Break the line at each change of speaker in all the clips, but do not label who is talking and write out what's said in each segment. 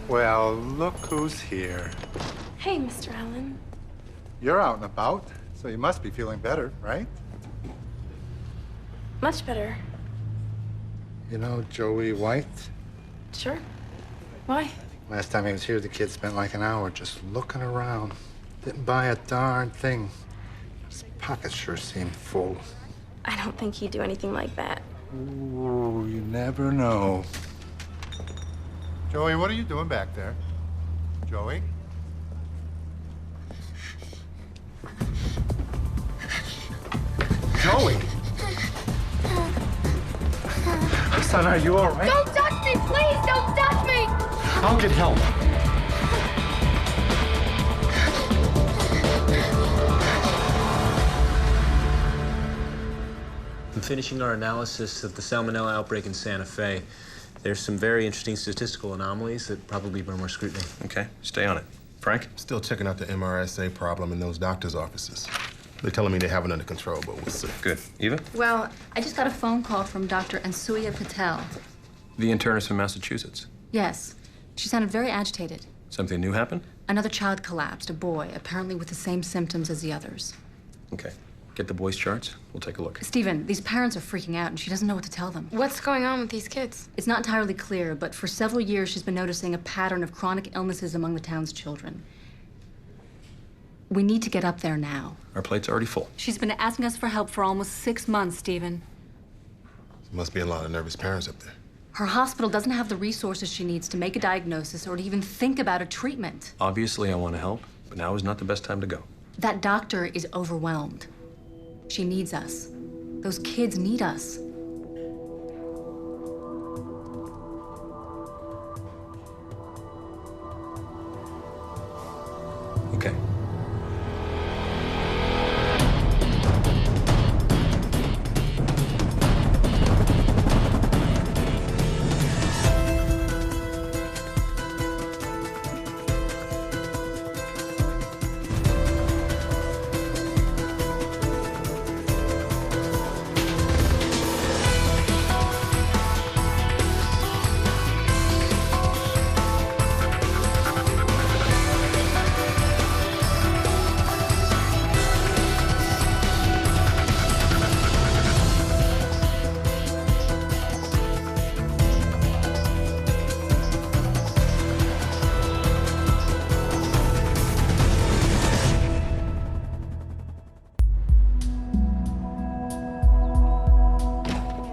Well, look who's here.
Hey, Mr. Allen.
You're out and about, so you must be feeling better, right?
Much better.
You know Joey White?
Sure. Why?
Last time he was here, the kid spent like an hour just looking around. Didn't buy a darn thing. His pockets sure seem full.
I don't think he'd do anything like that.
Ooh, you never know. Joey, what are you doing back there? Joey? Joey! Son, are you all right?
Don't touch me, please! Don't touch me!
I'll get help.
I'm finishing our analysis of the salmonella outbreak in Santa Fe. There's some very interesting statistical anomalies that probably bear more scrutiny.
Okay, stay on it. Frank?
Still checking out the MRSA problem in those doctors' offices. They're telling me they have it under control, but we'll see.
Good. Eva?
Well, I just got a phone call from Dr. Ansuya Patel.
The internist from Massachusetts.
Yes. She sounded very agitated.
Something new happened?
Another child collapsed, a boy, apparently with the same symptoms as the others.
Okay. Get the boys' charts. We'll take a look.
Stephen, these parents are freaking out and she doesn't know what to tell them.
What's going on with these kids?
It's not entirely clear, but for several years she's been noticing a pattern of chronic illnesses among the town's children. We need to get up there now.
Our plate's already full.
She's been asking us for help for almost 6 months, Stephen.
There must be a lot of nervous parents up there.
Her hospital doesn't have the resources she needs to make a diagnosis or to even think about a treatment.
Obviously, I want to help, but now is not the best time to go.
That doctor is overwhelmed. She needs us. Those kids need us.
Okay.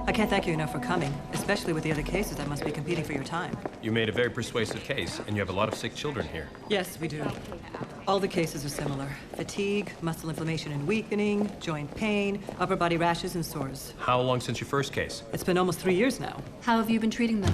I can't thank you enough for coming, especially with the other cases that must be competing for your time.
You made a very persuasive case, and you have a lot of sick children here.
Yes, we do. All the cases are similar. Fatigue, muscle inflammation and weakening, joint pain, upper body rashes and sores.
How long since your first case?
It's been almost 3 years now.
How have you been treating them?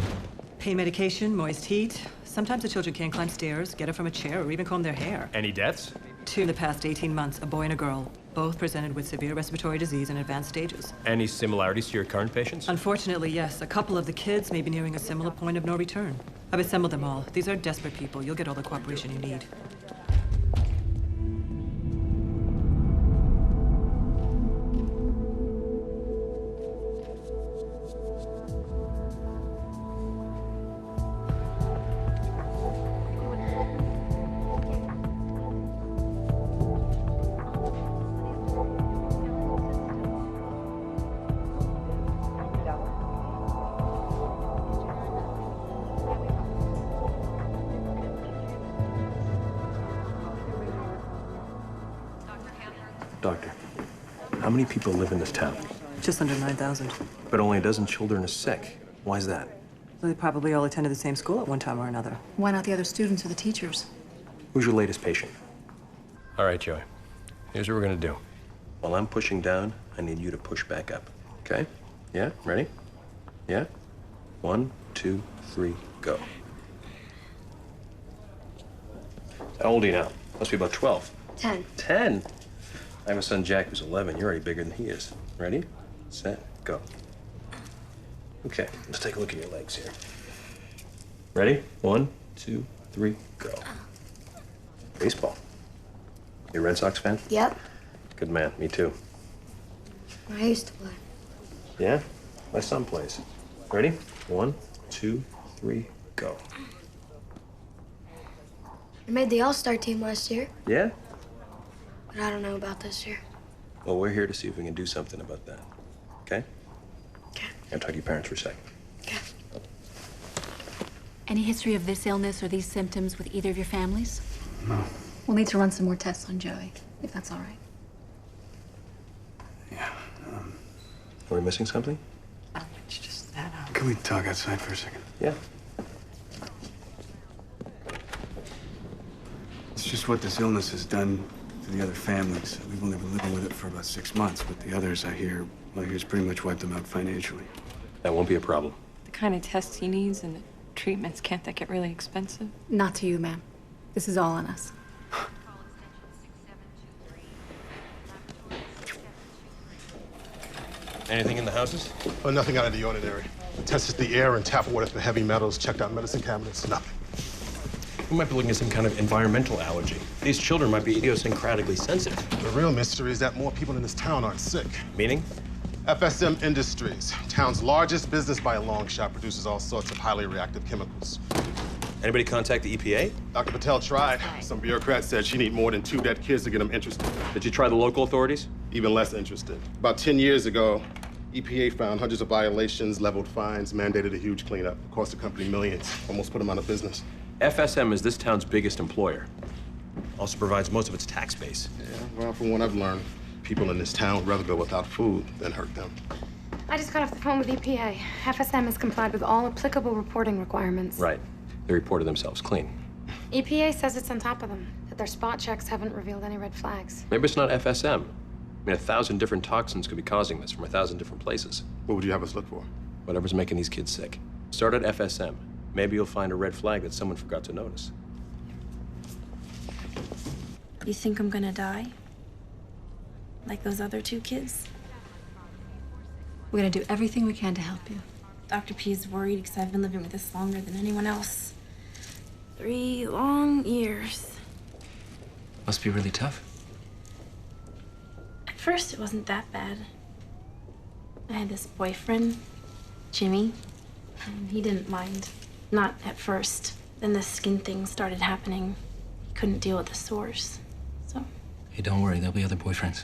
Pain medication, moist heat. Sometimes the children can't climb stairs, get up from a chair, or even comb their hair.
Any deaths?
2 in the past 18 months, a boy and a girl, both presented with severe respiratory disease in advanced stages.
Any similarities to your current patients?
Unfortunately, yes. A couple of the kids may be nearing a similar point of no return. I've assembled them all. These are desperate people. You'll get all the cooperation you need.
Doctor, how many people live in this town?
Just under 9,000.
But only a dozen children are sick. Why is that?
They probably all attended the same school at one time or another.
Why not the other students or the teachers?
Who's your latest patient? All right, Joey. Here's what we're gonna do. While I'm pushing down, I need you to push back up. Okay? Yeah? Ready? Yeah? 1, 2, 3, go. How old are you now? Must be about 12.
10.
10? I have a son, Jack, who's 11. You're already bigger than he is. Ready, set, go. Okay, let's take a look at your legs here. Ready? 1, 2, 3, go. Baseball. You a Red Sox fan?
Yep.
Good man, me too.
I used to play.
Yeah? My son plays. Ready? 1, 2, 3, go.
I made the All-Star team last year,
Yeah?
but I don't know about this year.
Well, we're here to see if we can do something about that. Okay?
Okay.
I'm talk to your parents for a second.
Okay.
Any history of this illness or these symptoms with either of your families?
No.
We'll need to run some more tests on Joey, if that's all right.
Yeah.
Are we missing something?
It's just that,
Can we talk outside for a second?
Yeah.
It's just what this illness has done to the other families. We've only been living with it for about 6 months, but the others, I hear it's pretty much wiped them out financially.
That won't be a problem.
The kind of tests he needs and the treatments, can't that get really expensive?
Not to you, ma'am. This is all on us.
Anything in the houses?
Oh, nothing out of the ordinary. Tested the air and tap water for heavy metals, checked out medicine cabinets, nothing.
We might be looking at some kind of environmental allergy. These children might be idiosyncratically sensitive.
The real mystery is that more people in this town aren't sick.
Meaning?
FSM Industries, town's largest business by a long shot, produces all sorts of highly reactive chemicals.
Anybody contact the EPA?
Dr. Patel tried. Some bureaucrat said she need more than 2 dead kids to get them interested.
Did you try the local authorities?
Even less interested. About 10 years ago, EPA found hundreds of violations, leveled fines, mandated a huge cleanup. Cost the company millions, almost put them out of business.
FSM is this town's biggest employer. Also provides most of its tax base.
Yeah, well, from what I've learned, people in this town would rather go without food than hurt them.
I just got off the phone with EPA. FSM has complied with all applicable reporting requirements.
Right. They reported themselves clean.
EPA says it's on top of them, that their spot checks haven't revealed any red flags.
Maybe it's not FSM. I mean, 1,000 different toxins could be causing this from 1,000 different places.
What would you have us look for?
Whatever's making these kids sick. Start at FSM. Maybe you'll find a red flag that someone forgot to notice.
You think I'm gonna die? Like those other 2 kids?
We're gonna do everything we can to help you.
Dr. P is worried because I've been living with this longer than anyone else. 3 long years.
Must be really tough.
At first, it wasn't that bad. I had this boyfriend, Jimmy, and he didn't mind. Not at first. Then the skin thing started happening. He couldn't deal with the sores, so...
Hey, don't worry, there'll be other boyfriends.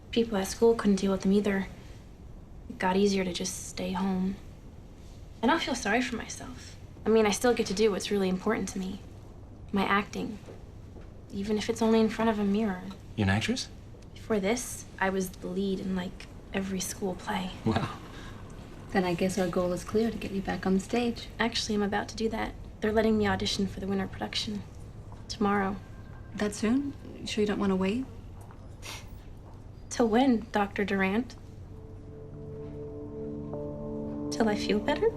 People at school couldn't deal with them either. It got easier to just stay home. I don't feel sorry for myself. I mean, I still get to do what's really important to me. My acting. Even if it's only in front of a mirror.
You an actress?
Before this, I was the lead in, like, every school play.
Wow.
Then I guess our goal is clear to get you back on the stage.
Actually, I'm about to do that. They're letting me audition for the winter production. Tomorrow.
That soon? You sure you don't want to wait?
Till when, Dr. Durant? Till I feel better?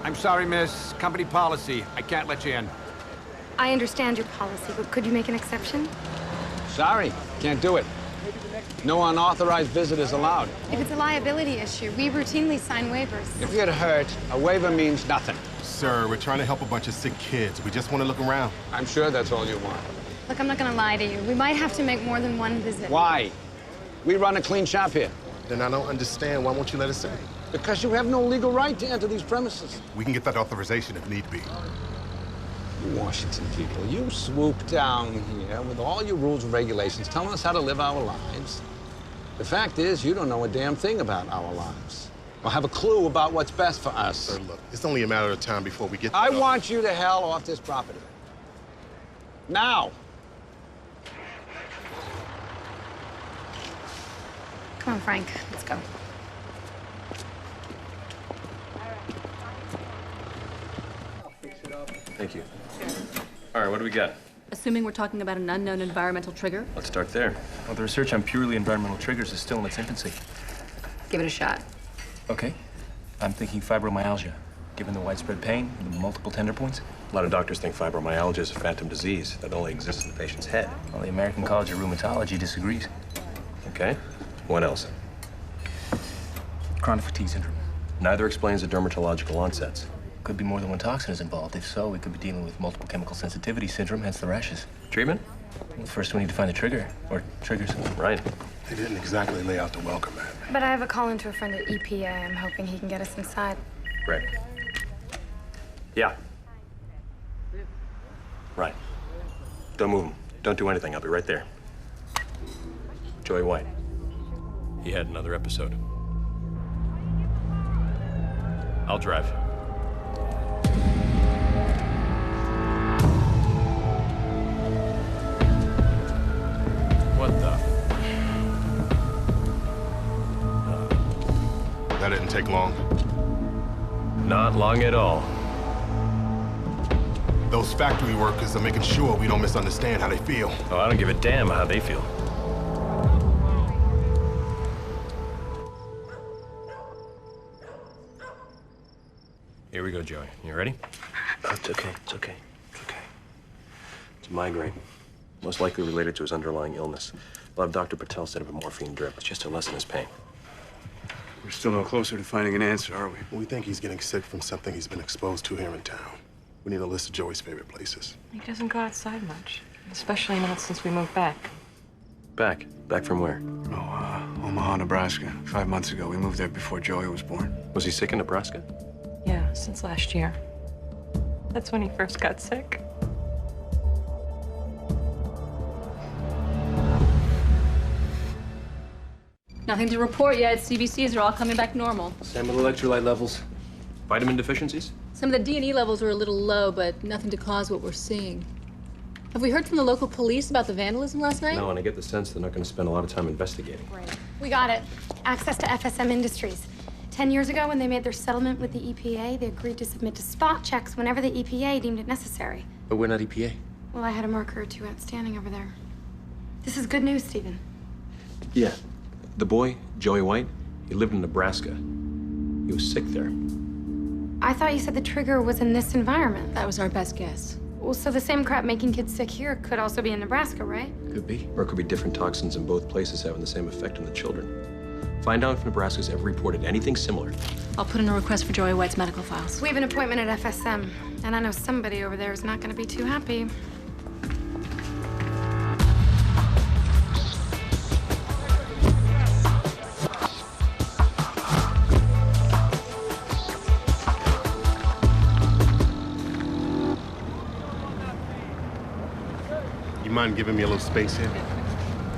I'm sorry, miss. Company policy. I can't let you in.
I understand your policy, but could you make an exception?
Sorry. Can't do it. No unauthorized visitors allowed.
If it's a liability issue, we routinely sign waivers.
If you get hurt, a waiver means nothing.
Sir, we're trying to help a bunch of sick kids. We just want to look around.
I'm sure that's all you want.
Look, I'm not gonna lie to you. We might have to make more than one visit.
Why? We run a clean shop here.
Then I don't understand. Why won't you let us in?
Because you have no legal right to enter these premises.
We can get that authorization if need be.
You Washington people, you swoop down here with all your rules and regulations telling us how to live our lives. The fact is, you don't know a damn thing about our lives. Or have a clue about what's best for us.
Sir, look, it's only a matter of time before we get...
I want you to hell off this property. Now!
Come on, Frank. Let's go.
Thank you. All right, what do we got?
Assuming we're talking about an unknown environmental trigger,
Let's start there.
Well, the research on purely environmental triggers is still in its infancy.
give it a shot.
Okay. I'm thinking fibromyalgia. Given the widespread pain, the multiple tender points.
A lot of doctors think fibromyalgia is a phantom disease that only exists in the patient's head.
Well, the American College of Rheumatology disagrees.
Okay. What else?
Chronic fatigue syndrome.
Neither explains the dermatological onsets.
Could be more than one toxin is involved. If so, we could be dealing with multiple chemical sensitivity syndrome, hence the rashes.
Treatment? First, we need to find the trigger, or triggers. Right.
They didn't exactly lay out the welcome mat.
But I have a call into a friend at EPA. I'm hoping he can get us inside.
Right. Yeah. Right. Don't move him. Don't do anything. I'll be right there. Joey White. He had another episode. I'll drive. What the?
That didn't take long.
Not long at all.
Those factory workers are making sure we don't misunderstand how they feel.
Oh, I don't give a damn how they feel. Here we go, Joey. You ready? Oh, it's okay. It's okay. It's okay. It's a migraine. Most likely related to his underlying illness. We'll have Dr. Patel set up a morphine drip just to lessen his pain.
We're still no closer to finding an answer, are we?
We think he's getting sick from something he's been exposed to here in town. We need a list of Joey's favorite places.
He doesn't go outside much, especially not since we moved back.
Back? Back from where?
Omaha, Nebraska. 5 months ago. We moved there before Joey was born.
Was he sick in Nebraska?
Yeah, since last year. That's when he first got sick.
Nothing to report yet. CBCs are all coming back normal.
Same with electrolyte levels. Vitamin deficiencies?
Some of the D&E levels are a little low, but nothing to cause what we're seeing. Have we heard from the local police about the vandalism last night?
No, and I get the sense they're not going to spend a lot of time investigating.
Right. We got it. Access to FSM Industries. 10 years ago, when they made their settlement with the EPA, they agreed to submit to spot checks whenever the EPA deemed it necessary.
But we're not EPA.
Well, I had a marker or two outstanding over there. This is good news, Stephen.
Yeah. The boy, Joey White, he lived in Nebraska. He was sick there.
I thought you said the trigger was in this environment.
That was our best guess.
Well, so the same crap making kids sick here could also be in Nebraska, right?
Could be. Or it could be different toxins in both places having the same effect on the children. Find out if Nebraska's ever reported anything similar.
I'll put in a request for Joey White's medical files.
We have an appointment at FSM, and I know somebody over there is not going to be too happy.
You mind giving me a little space here?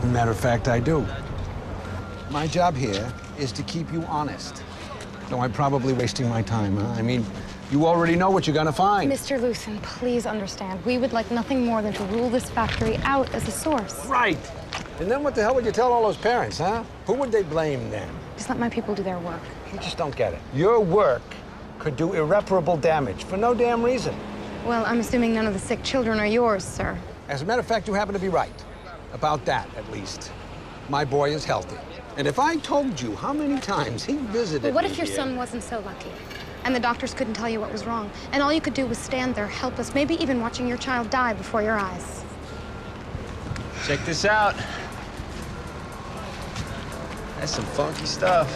Matter of fact, I do. My job here is to keep you honest. So I'm probably wasting my time, huh? I mean, you already know what you're gonna find.
Mr. Lucen, please understand. We would like nothing more than to rule this factory out as a source.
Right. And then what the hell would you tell all those parents, huh? Who would they blame then?
Just let my people do their work.
You just don't get it. Your work could do irreparable damage for no damn reason.
Well, I'm assuming none of the sick children are yours, sir.
As a matter of fact, you happen to be right. About that, at least. My boy is healthy. And if I told you how many times he visited
But what if
me
your
here-
son wasn't so lucky? And the doctors couldn't tell you what was wrong? And all you could do was stand there helpless, maybe even watching your child die before your eyes.
Check this out. That's some funky stuff.